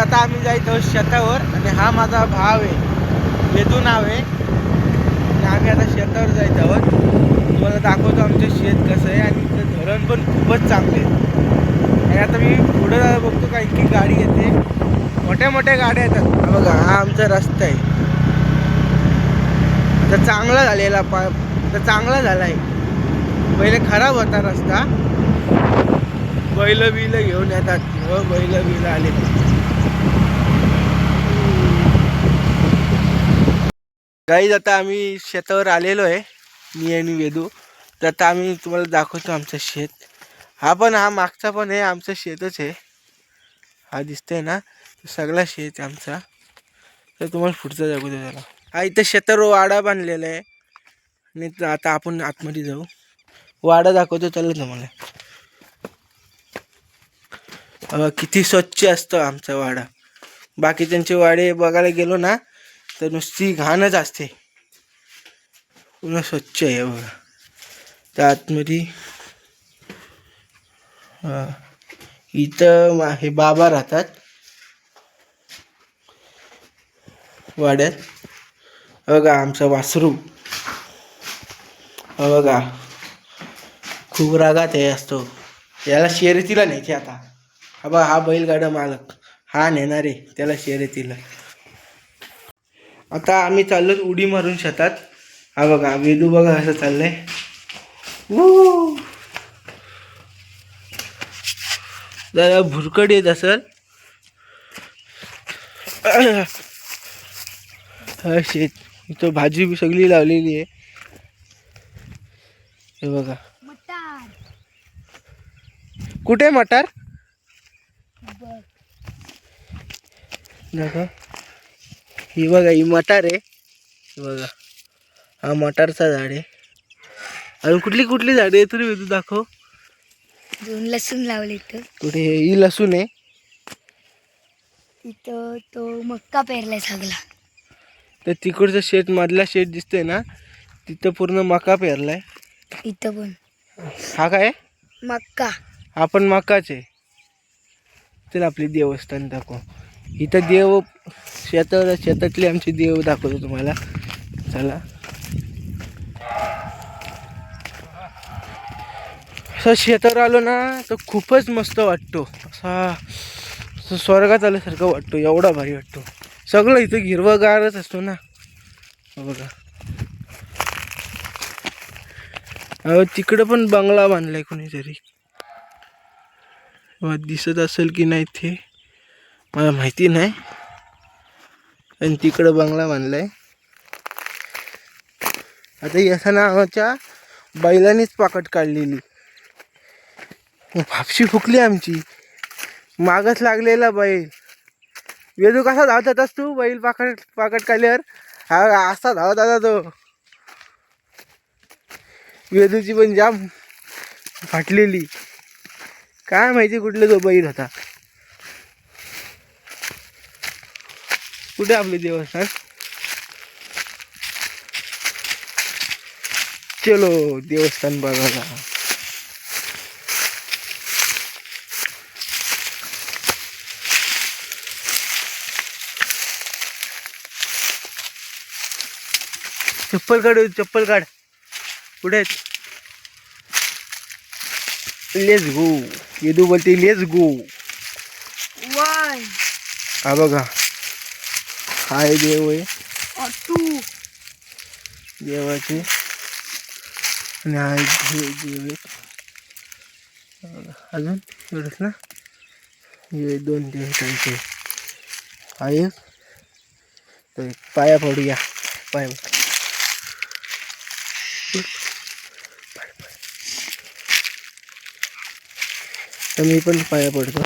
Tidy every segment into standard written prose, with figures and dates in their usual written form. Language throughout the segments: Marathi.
आता आम्ही जायचो शेतावर आणि हा माझा भाव आहे, वेदू नाव आहे. आणि आम्ही आता शेतावर जायचो आहोत. तुम्हाला दाखवतो आमचं शेत कसं आहे आणि इथं धरण पण खूपच चांगले आहे. आणि आता मी पुढे बघतो का इतकी गाडी येते, मोठ्या मोठ्या गाड्या येतात. हा बघा, हा आमचा रस्ता आहे. आता चांगला झालेला आता चांगला झाला आहे. पहिले खराब होता रस्ता. बैल बिल घेऊन येतात, बैल बिल आले. गाईज आता आम्ही शेतावर आलेलो आहे, मी आणि वेदू. तर आता आम्ही तुम्हाला दाखवतो आमचं शेत. हा मागचा पण आहे, आमचं शेतच आहे. हा दिसतंय ना, सगळा शेत आहे आमचा. तर तुम्हाला पुढचा दाखवतो त्याला. हा इथं शेतावर वाडा बांधलेला आहे आणि आता आपण आतमध्ये जाऊ. वाडा दाखवतो त्याला तुम्हाला. किती स्वच्छ असतं आमचा वाडा. बाकी त्यांचे वाडे बघायला गेलो ना तर नुसती घाणच असते. पूर्ण स्वच्छ आहे बघा. त्या आतमध्ये इथं हे बाबा राहतात वाड्यात. बघा आमचा वासरू, बघा खूप रागात आहे असतो. याला शर्यतीला न्यायचे आता. हा बैलगाडा मालक, हा नेणार आहे त्याला शर्यतीला. आता आम्ही चाललो उडी मारून शेतात. हा बघा वेदू बघा असं चाललंय. जरा भुरकड येत असेल. हा शेत इथं भाजी बी सगळी लावलेली आहे. हे बघा, कुठे मटार दाखव. ही बघा, ही मटार आहे. बघा हा मटारचा झाड आहे. अजून कुठली कुठली झाडे आहे तरी वेदू दाखव. दोन लसूण लावले इथं. कुठे? ही लसूण आहे. इथं तो मक्का पेरलाय सगळा. तर तिकडचं शेत, मधला शेत दिसतोय ना, तिथं पूर्ण मका पेरलाय. इथं पण हा काय मक्का. हा पण मकाच आहे. चल आपली देवस्थान दाखव. इथं देव शेतातले आमचे देव दाखवतो तुम्हाला. चला. असं शेतावर आलो ना तर खूपच मस्त वाटतो. असा स्वर्गात आल्यासारखं वाटतो, एवढा भारी वाटतो. सगळं इथं हिरवगारच असतो ना. बघा तिकडं पण बंगला बांधलाय कोणीतरी. दिसत असेल की नाही ते मला माहिती नाही. आणि तिकडं बंगला बांधलाय. आता याचा नावाच्या बैलानेच पाकट काढलेली. फापशी फुकली आमची. मागच लागलेला बैल. वेदू कसा धावत होतास तू बैल पाकट काढल्यावर? हा असा धावत होता तो. वेदूची पण जाम फाटलेली. काय माहिती कुठले तो बैल होता. कुठे आपले देवस्थान? चलो देवस्थान बघायला. चप्पल काढ, चप्पल काढ. कुठे आहेत? Let's go. येदू बोलते लेट्स गो. हा बघा, हाय देव आहे देवाचे. आणि हा देव आहे. अजून एवढंच ना, हे दोन देव त्यांचे. हा एक. तर पाया पडूया. पाया तर मी पण पाया पडतो.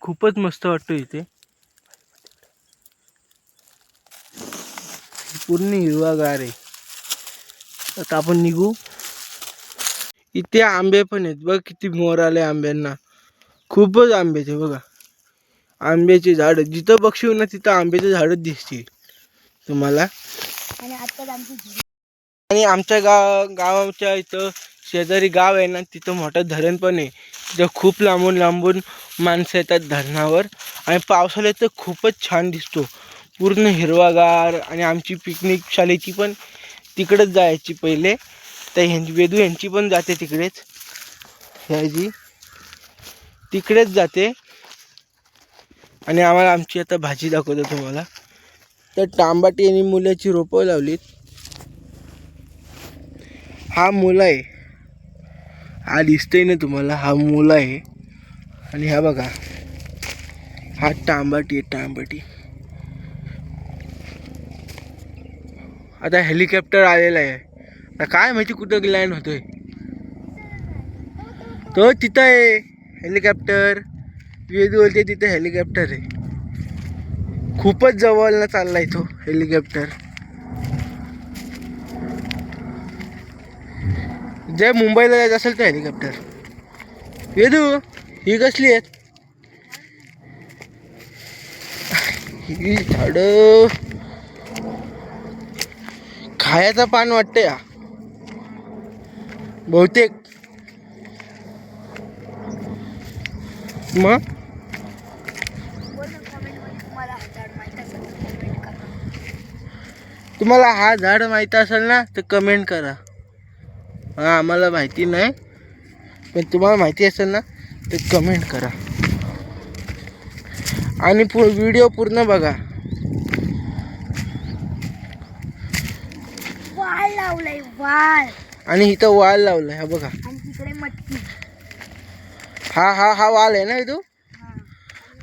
खूपच मस्त वाटतं इथे. पूर्ण हिरवागार आहे. आता आपण निघू. इथे आंबे पण आहेत बघ, किती मोर आले आंब्यांना. खूपच आंबे ते बघा. आंब्याची झाड, जिथं बघशील ना तिथं आंब्याचे झाडच दिसतील तुम्हाला. आणि आत्ताच आमची घरी आणि आमच्या गावाच्या इथं शेजारी गाव आहे ना, तिथं मोठं धरण पण आहे. तिथं खूप लांबून लांबून माणसं येतात धरणावर. आणि पावसाळ्यात तर खूपच छान दिसतो, पूर्ण हिरवागार. आणि आमची पिकनिक शाळेची पण तिकडेच जायची पहिले. तर वेदू यांची पण जाते तिकडेच, ह्याची तिकडेच जाते. आणि आम्हाला आमची आता भाजी दाखवतो तुम्हाला. तर टांबाटी आणि मुलाची रोपं लावलीत. हा मुला आहे, हा दिसतोय ना तुम्हाला, हा मुला आहे. आणि हा बघा, हा टांबाटी आहे, टांबाटी. आता हेलिकॉप्टर आलेला आहे. आता काय माहिती कुठं लँड होतोय. तो तिथं आहे हेलिकॉप्टर. वेदू बोलते तिथं हेलिकॉप्टर आहे. खूपच जवळला चाललाय तो हेलिकॉप्टर. जे मुंबईला जायचं असेल तर हेलिकॉप्टर. वेदू, ही कसली आहेत? ही झाड खायचं पान वाटतं या बहुतेक. मग तुम्हाला हा झाड माहिती असेल ना तर कमेंट करा. हा, आम्हाला माहिती नाही, पण तुम्हाला माहिती असेल ना तर कमेंट करा. आणि व्हिडिओ पूर्ण बघा. वाळ लावलंय, वाळ. आणि इथं वाल लावलाय, हा बघा. आणि तिकडे मटकी. हा हा हा वाल आहे ना तू.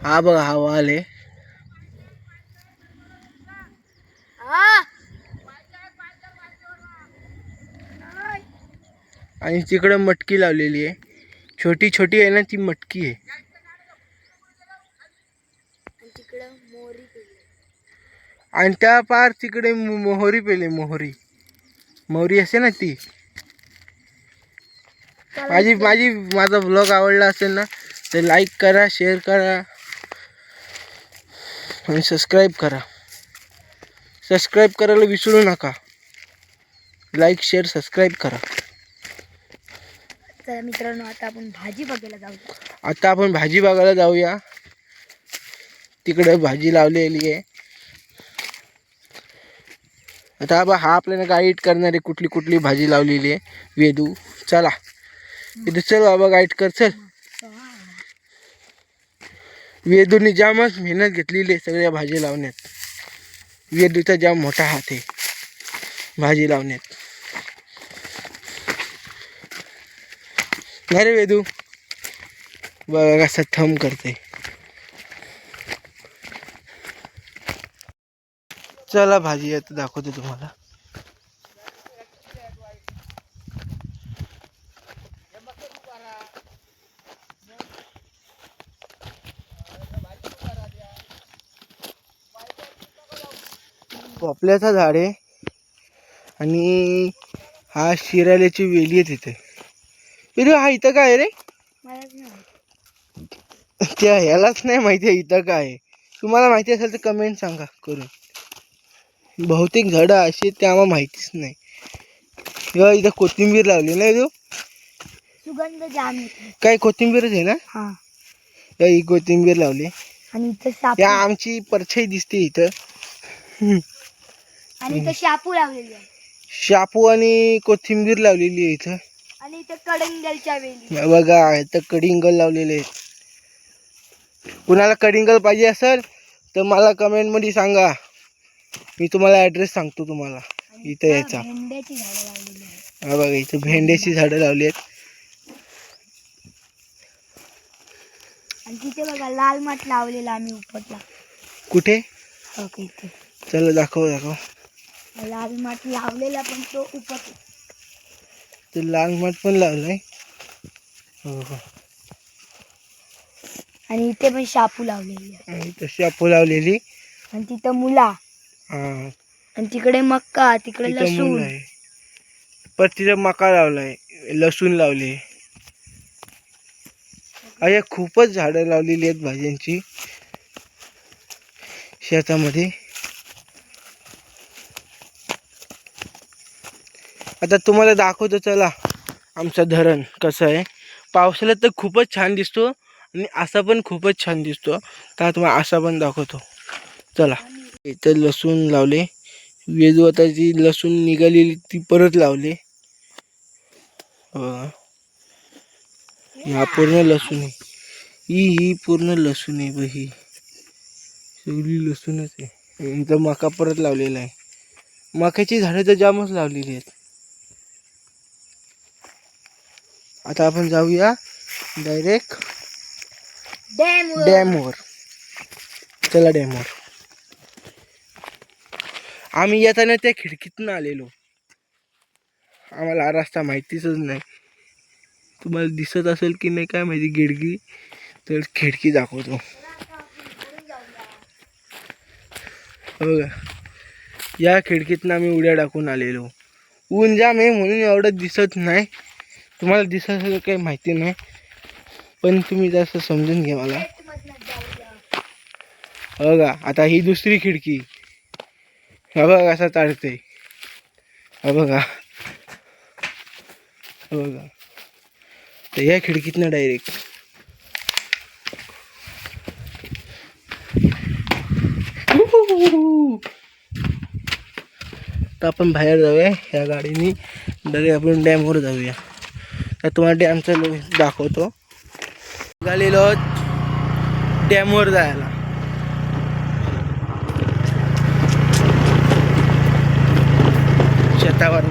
हा बघा, हा वाल आहे. आणि तिकडे मटकी लावलेली आहे, छोटी छोटी आहे ना, ती मटकी आहे. आणि त्या पार तिकडे मोहरी पेले, मोहरी मोहरी असे ना ती. माझा ब्लॉग आवडला असेल ना तर लाईक करा, शेअर करा आणि सबस्क्राईब करा. सबस्क्राईब करायला विसरू नका. लाईक, शेअर, सबस्क्राईब करा. तर मित्रांनो, आता आपण भाजी बघायला जाऊया. तिकडे भाजी लावलेली आहे. आता हा आपल्याला गाईड करणार आहे कुठली कुठली भाजी लावलेली आहे. वेदू, चला वेदू, चल बाबा, गाईड कर, चल. वेदूने जामच मेहनत घेतलेली आहे सगळ्या भाजी लावण्यात. वेदूचा जाम मोठा हात आहे भाजी लावण्यात. नाही रे वेदू, बघा कसं थंब करते. चला भाजी आता दाखवतो तुम्हाला. पोपल्याचा झाड आहे आणि हा शिराल्याची वेली आहे तिथे. वेदू, हा इथं काय आहे रे? त्या ह्यालाच नाही माहिती आहे इथं काय आहे. तुम्हाला माहिती असेल तर कमेंट सांगा करून. बहुतेक झाडं अशी ते आम्हाला माहितीच नाही. इथं कोथिंबीर लावली नाही तू? सुगंध जाम. काय कोथिंबीरच आहे ना? हा, ही कोथिंबीर लावली. आणि इथं या आमची परछाई दिसते इथं. आणि इथं शापू लावलेली आहे. शापू आणि कोथिंबीर लावलेली आहे इथं. आणि इथं कडंगलच्या वेली बघा, इथं कडिंगल लावलेले आहेत. कुणाला कडिंगल पाहिजे असेल तर मला कमेंट मध्ये सांगा, मी तुम्हाला ऍड्रेस सांगतो तुम्हाला इथं यायचा. भेंड्याची झाडं लावलेली आहेत. हा बघा, इथं भेंड्याची झाडं लावली आहेत. आणि तिथे बघा लाल माठ लावलेला आम्ही उपटला. कुठे? ओके, इथे चला दाखव. लाल माठ लावलेला पण तो उपट. तर लाल माठ पण लावलाय. हो. आणि इथे पण शापू लावलेली आहे. आणि इथं शापू लावलेली. आणि तिथं मुला. हा, आणि तिकडे मक्का, तिकडे तिथं मूल लसूण आहे. पण तिथं मका लावलाय, लसूण लावले. अरे खूपच झाडं लावलेली आहेत भाज्यांची. शेतामध्ये. आता तुम्हाला दाखवतो चला आमचं धरण कसं आहे. पावसाळ्यात तर खूपच छान दिसतो आणि असा पण खूपच छान दिसतो. तर तुम्हाला असा पण दाखवतो चला. इथं लसूण लावले. वेदू आता जी लसूण निघालेली ती परत लावले. हा पूर्ण लसूण आहे. ही पूर्ण लसूण आहे. ही सगळी लसूणच आहे. इथं मका परत लावलेला आहे. मक्याची झाडं तर जामच लावलेली आहेत. आता आपण जाऊया डायरेक्ट डॅमवर. चला डॅमवर. आम्ही येताना त्या खिडकीतून आलेलो. आम्हाला हा रस्ता माहितीच नाही. तुम्हाला दिसत असेल की नाही काय माहिती खिडकी. तर खिडकी दाखवतो बघा. या खिडकीतून आम्ही उड्या टाकून आलेलो. ऊन जाम आहे म्हणून एवढं दिसत नाही. तुम्हाला दिसत असेल काही माहिती नाही, पण तुम्ही जास्त समजून घ्या मला. बघा आता ही दुसरी खिडकी. हा बघा असा चालते. हा बघा बघा. तर या खिडकीतनं डायरेक्ट तर आपण बाहेर जाऊया ह्या गाडीने. डायरेक्ट आपण डॅमवर जाऊया. तर तुम्हाला डॅमचा दाखवतो. निघालेलो डॅमवर जायला. शेतावर